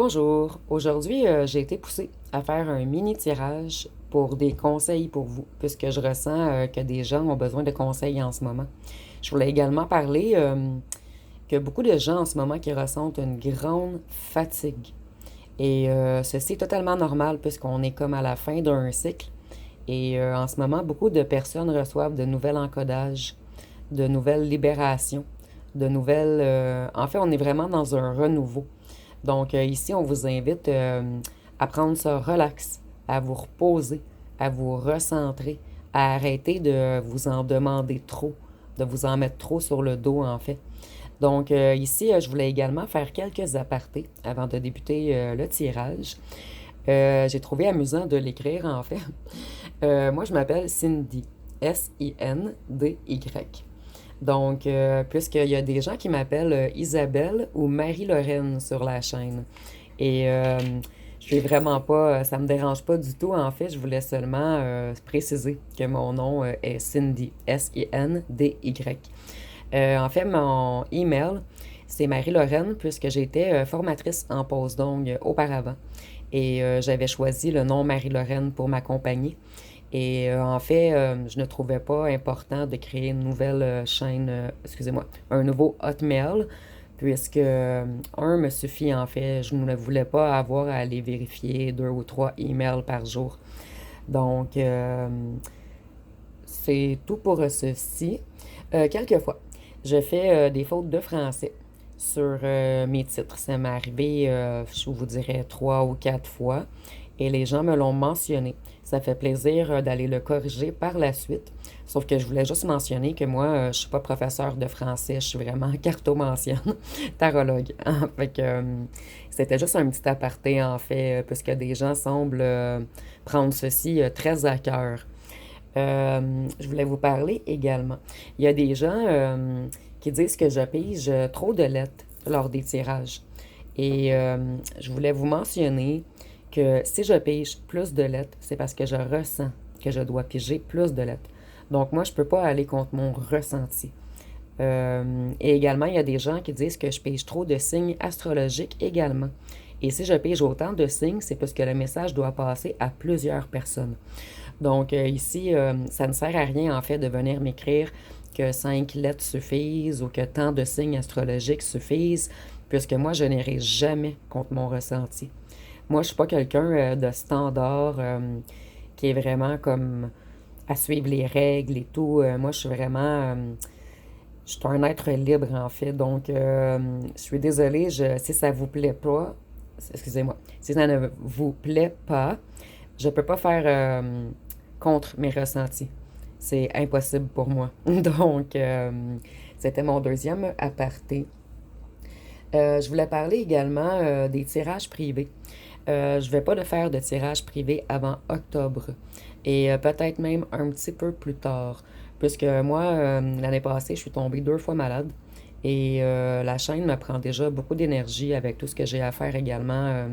Bonjour. Aujourd'hui, j'ai été poussée à faire un mini tirage pour des conseils pour vous, puisque je ressens que des gens ont besoin de conseils en ce moment. Je voulais également parler que beaucoup de gens en ce moment qui ressentent une grande fatigue. Et ceci est totalement normal puisqu'on est comme à la fin d'un cycle. Et en ce moment, beaucoup de personnes reçoivent de nouvelles encodages, de nouvelles libérations, de nouvelles... En fait, on est vraiment dans un renouveau. Donc ici, on vous invite à prendre ça relax, à vous reposer, à vous recentrer, à arrêter de vous en demander trop, de vous en mettre trop sur le dos en fait. Donc ici, je voulais également faire quelques apartés avant de débuter le tirage. J'ai trouvé amusant de l'écrire en fait. Moi, je m'appelle Cindy, Sindy. Donc, puisqu'il y a des gens qui m'appellent Isabelle ou Marie-Lorraine sur la chaîne. Et je suis vraiment pas, ça me dérange pas du tout. En fait, je voulais seulement préciser que mon nom est Cindy, Sindy. En fait, mon email, c'est Marie-Lorraine, puisque j'étais formatrice en postdoc auparavant. Et j'avais choisi le nom Marie-Lorraine pour m'accompagner. Et en fait, je ne trouvais pas important de créer une nouvelle chaîne, excusez-moi, un nouveau Hotmail, puisque un me suffit en fait. Je ne voulais pas avoir à aller vérifier 2 ou 3 emails par jour. Donc, c'est tout pour ceci. Quelquefois, je fais des fautes de français sur mes titres. Ça m'est arrivé, je vous dirais, 3 ou 4 fois. Et les gens me l'ont mentionné. Ça fait plaisir d'aller le corriger par la suite. Sauf que je voulais juste mentionner que moi, je suis pas professeur de français, je suis vraiment cartomancienne, tarologue. Fait que c'était juste un petit aparté en fait, puisque des gens semblent prendre ceci très à cœur. Je voulais vous parler également. Il y a des gens qui disent que je pige trop de lettres lors des tirages. Et je voulais vous mentionner que si je pige plus de lettres, c'est parce que je ressens que je dois piger plus de lettres. Donc moi, je ne peux pas aller contre mon ressenti. Et également, il y a des gens qui disent que je pige trop de signes astrologiques également. Et si je pige autant de signes, c'est parce que le message doit passer à plusieurs personnes. Donc ici, ça ne sert à rien en fait de venir m'écrire que 5 lettres suffisent ou que tant de signes astrologiques suffisent, puisque moi, je n'irai jamais contre mon ressenti. Moi, je suis pas quelqu'un de standard qui est vraiment comme à suivre les règles et tout. Moi, je suis vraiment... je suis un être libre, en fait. Donc, je suis désolée, si ça vous plaît pas, excusez-moi, si ça ne vous plaît pas, je peux pas faire contre mes ressentis. C'est impossible pour moi. Donc, c'était mon deuxième aparté. Je voulais parler également des tirages privés. Je ne vais pas le faire de tirage privé avant octobre et peut-être même un petit peu plus tard, puisque moi, l'année passée, je suis tombée 2 fois malade et la chaîne me prend déjà beaucoup d'énergie avec tout ce que j'ai à faire également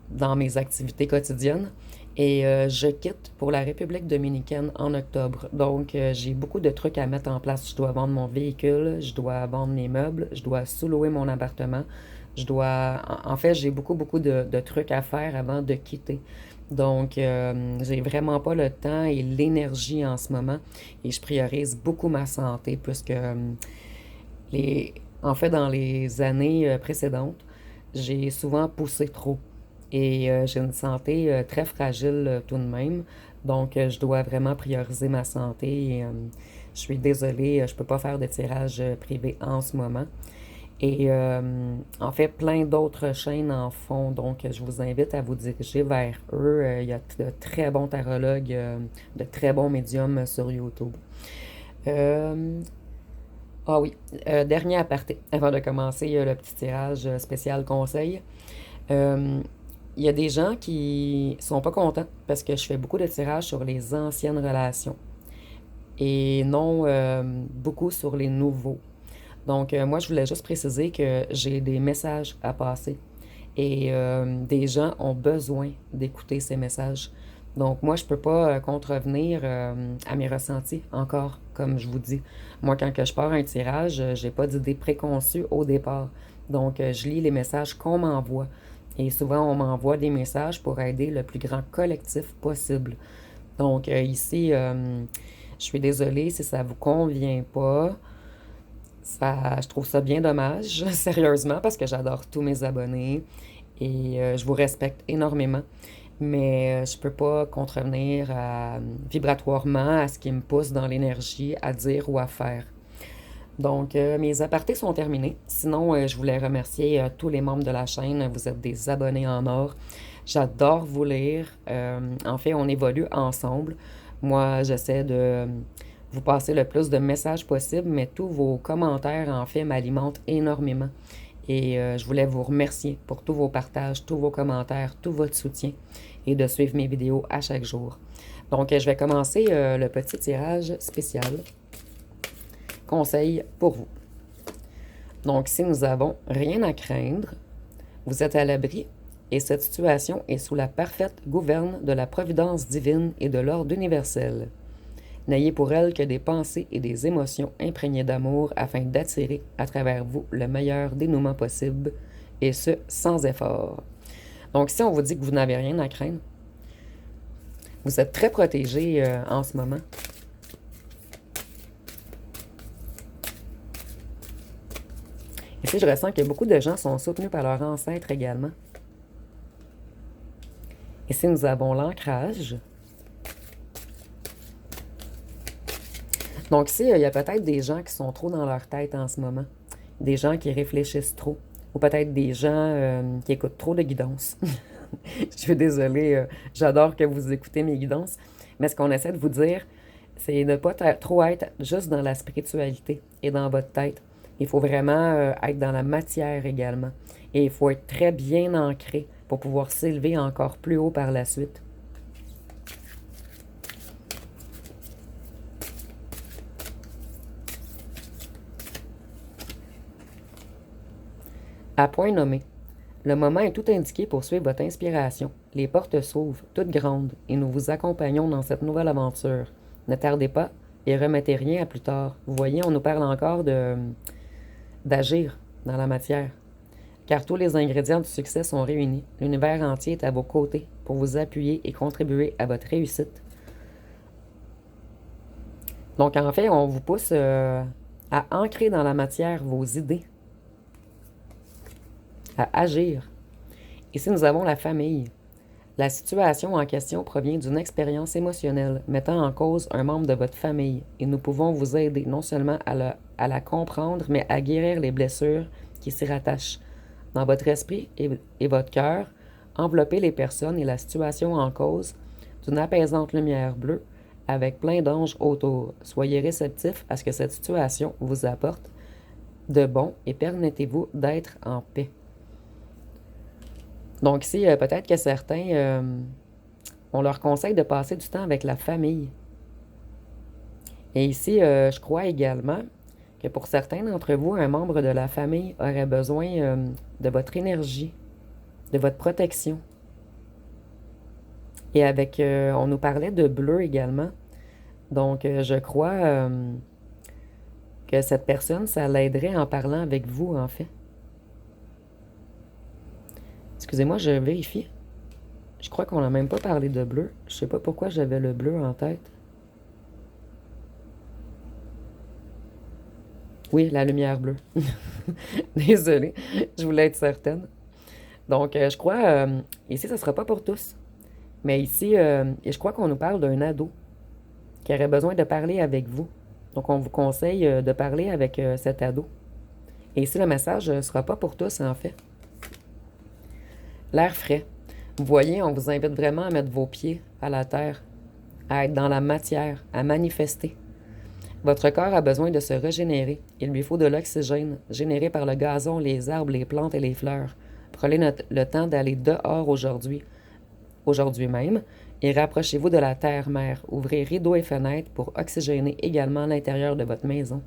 dans mes activités quotidiennes. Et je quitte pour la République dominicaine en octobre. Donc, j'ai beaucoup de trucs à mettre en place. Je dois vendre mon véhicule, je dois vendre mes meubles, je dois sous-louer mon appartement. Je dois... En fait, j'ai beaucoup de trucs à faire avant de quitter. Donc, j'ai vraiment pas le temps et l'énergie en ce moment. Et je priorise beaucoup ma santé puisque les... en fait, dans les années précédentes, j'ai souvent poussé trop. Et j'ai une santé très fragile tout de même. Donc, je dois vraiment prioriser ma santé. Et, je suis désolée, je ne peux pas faire de tirage privé en ce moment. Et en fait, plein d'autres chaînes en font. Donc, je vous invite à vous diriger vers eux. Il y a de très bons tarologues, de très bons médiums sur YouTube. Euh, ah oui, dernier aparté, avant de commencer le petit tirage spécial conseil. Euh, il y a des gens qui sont pas contents parce que je fais beaucoup de tirages sur les anciennes relations et non beaucoup sur les nouveaux. Donc, moi, je voulais juste préciser que j'ai des messages à passer et des gens ont besoin d'écouter ces messages. Donc, moi, je peux pas contrevenir à mes ressentis encore, comme je vous dis. Moi, quand que je pars un tirage, j'ai pas d'idée préconçue au départ. Donc, je lis les messages qu'on m'envoie. Et souvent, on m'envoie des messages pour aider le plus grand collectif possible. Donc, ici, je suis désolée si ça vous convient pas. Ça, je trouve ça bien dommage, sérieusement, parce que j'adore tous mes abonnés et je vous respecte énormément. Mais je peux pas contrevenir vibratoirement à ce qui me pousse dans l'énergie à dire ou à faire. Donc, mes apartés sont terminés. Sinon, je voulais remercier tous les membres de la chaîne. Vous êtes des abonnés en or. J'adore vous lire. En fait, on évolue ensemble. Moi, j'essaie de vous passer le plus de messages possible, mais tous vos commentaires, en fait, m'alimentent énormément. Et je voulais vous remercier pour tous vos partages, tous vos commentaires, tout votre soutien et de suivre mes vidéos à chaque jour. Donc, je vais commencer le petit tirage spécial. Conseil pour vous. Donc, si nous avons rien à craindre, vous êtes à l'abri et cette situation est sous la parfaite gouverne de la providence divine et de l'ordre universel. N'ayez pour elle que des pensées et des émotions imprégnées d'amour afin d'attirer à travers vous le meilleur dénouement possible, et ce, sans effort. Donc, si on vous dit que vous n'avez rien à craindre, vous êtes très protégé en ce moment. Ici, je ressens que beaucoup de gens sont soutenus par leurs ancêtres également. Ici, nous avons l'ancrage. Donc ici, il y a peut-être des gens qui sont trop dans leur tête en ce moment. Des gens qui réfléchissent trop. Ou peut-être des gens qui écoutent trop de guidance. Je suis désolée, j'adore que vous écoutez mes guidances. Mais ce qu'on essaie de vous dire, c'est de ne pas trop être juste dans la spiritualité et dans votre tête. Il faut vraiment être dans la matière également. Et il faut être très bien ancré pour pouvoir s'élever encore plus haut par la suite. À point nommé. Le moment est tout indiqué pour suivre votre inspiration. Les portes s'ouvrent, toutes grandes, et nous vous accompagnons dans cette nouvelle aventure. Ne tardez pas et remettez rien à plus tard. Vous voyez, on nous parle encore d'agir dans la matière. Car tous les ingrédients du succès sont réunis. L'univers entier est à vos côtés pour vous appuyer et contribuer à votre réussite. Donc, en fait, on vous pousse à ancrer dans la matière vos idées, à agir. Ici, nous avons la famille. La situation en question provient d'une expérience émotionnelle mettant en cause un membre de votre famille et nous pouvons vous aider non seulement à la comprendre, mais à guérir les blessures qui s'y rattachent. Dans votre esprit et votre cœur, enveloppez les personnes et la situation en cause d'une apaisante lumière bleue avec plein d'anges autour. Soyez réceptifs à ce que cette situation vous apporte de bon et permettez-vous d'être en paix. Donc ici, peut-être que certains, on leur conseille de passer du temps avec la famille. Et ici, je crois également que pour certains d'entre vous, un membre de la famille aurait besoin de votre énergie, de votre protection. Et avec, on nous parlait de bleu également. Donc, je crois que cette personne, ça l'aiderait en parlant avec vous, en fait. Excusez-moi, je vérifie. Je crois qu'on n'a même pas parlé de bleu. Je sais pas pourquoi j'avais le bleu en tête. Oui, la lumière bleue. Désolée, je voulais être certaine. Donc, je crois, ici, ça ne sera pas pour tous. Mais ici, et je crois qu'on nous parle d'un ado qui aurait besoin de parler avec vous. Donc, on vous conseille de parler avec cet ado. Et ici, le message ne sera pas pour tous, en fait. L'air frais. Vous voyez, on vous invite vraiment à mettre vos pieds à la terre, à être dans la matière, à manifester. Votre corps a besoin de se régénérer. Il lui faut de l'oxygène, généré par le gazon, les arbres, les plantes et les fleurs. Prenez le temps d'aller dehors aujourd'hui même, et rapprochez-vous de la terre-mère. Ouvrez rideaux et fenêtres pour oxygéner également l'intérieur de votre maison.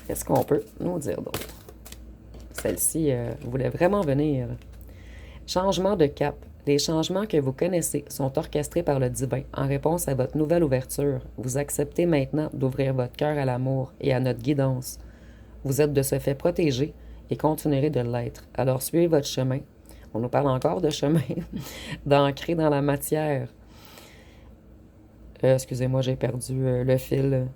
Qu'est-ce qu'on peut nous dire d'autre? Celle-ci voulait vraiment venir. Changement de cap. Les changements que vous connaissez sont orchestrés par le divin en réponse à votre nouvelle ouverture. Vous acceptez maintenant d'ouvrir votre cœur à l'amour et à notre guidance. Vous êtes de ce fait protégé et continuerez de l'être. Alors suivez votre chemin. On nous parle encore de chemin, d'ancrer dans la matière. Excusez-moi, j'ai perdu le fil.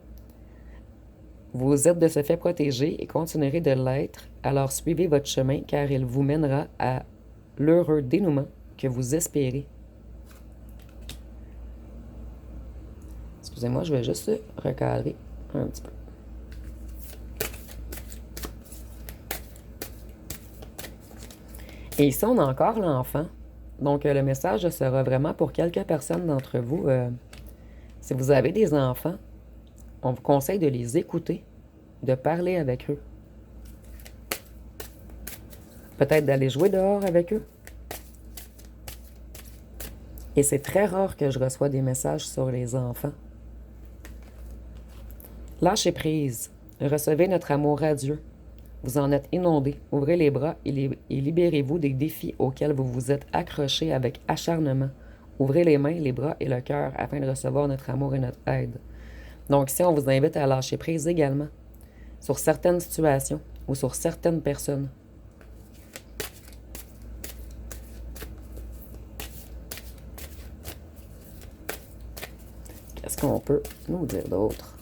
Vous êtes de ce fait protégé et continuerez de l'être. Alors suivez votre chemin car il vous mènera à l'heureux dénouement que vous espérez. Excusez-moi, je vais juste recadrer un petit peu. Et ici, on a encore l'enfant. Donc, le message sera vraiment pour quelques personnes d'entre vous. Si vous avez des enfants, on vous conseille de les écouter, de parler avec eux. Peut-être d'aller jouer dehors avec eux. Et c'est très rare que je reçois des messages sur les enfants. Lâchez prise. Recevez notre amour radieux. Vous en êtes inondé. Ouvrez les bras et libérez-vous des défis auxquels vous vous êtes accrochés avec acharnement. Ouvrez les mains, les bras et le cœur afin de recevoir notre amour et notre aide. Donc ici, on vous invite à lâcher prise également sur certaines situations ou sur certaines personnes. Qu'est-ce qu'on peut nous dire d'autre?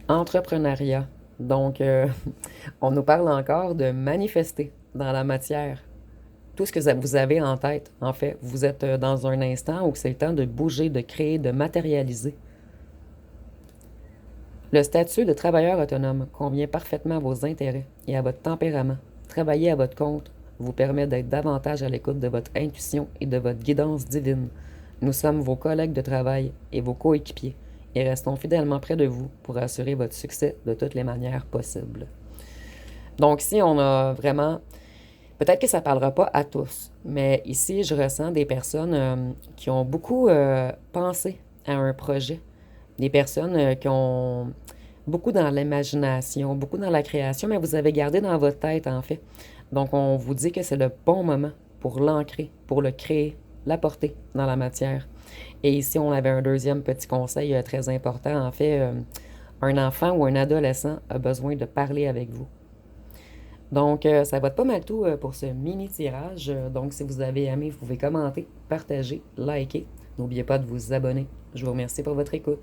Entrepreneuriat. Donc, on nous parle encore de manifester dans la matière. Tout ce que vous avez en tête, en fait, vous êtes dans un instant où c'est le temps de bouger, de créer, de matérialiser. Le statut de travailleur autonome convient parfaitement à vos intérêts et à votre tempérament. Travailler à votre compte vous permet d'être davantage à l'écoute de votre intuition et de votre guidance divine. Nous sommes vos collègues de travail et vos coéquipiers et restons fidèlement près de vous pour assurer votre succès de toutes les manières possibles. Donc ici, on a vraiment... Peut-être que ça ne parlera pas à tous, mais ici, je ressens des personnes qui ont beaucoup pensé à un projet. Des personnes qui ont beaucoup dans l'imagination, beaucoup dans la création, mais vous avez gardé dans votre tête, en fait. Donc, on vous dit que c'est le bon moment pour l'ancrer, pour le créer, l'apporter dans la matière. Et ici, on avait un deuxième petit conseil très important. En fait, un enfant ou un adolescent a besoin de parler avec vous. Donc, ça va être pas mal tout pour ce mini-tirage. Donc, si vous avez aimé, vous pouvez commenter, partager, liker. N'oubliez pas de vous abonner. Je vous remercie pour votre écoute.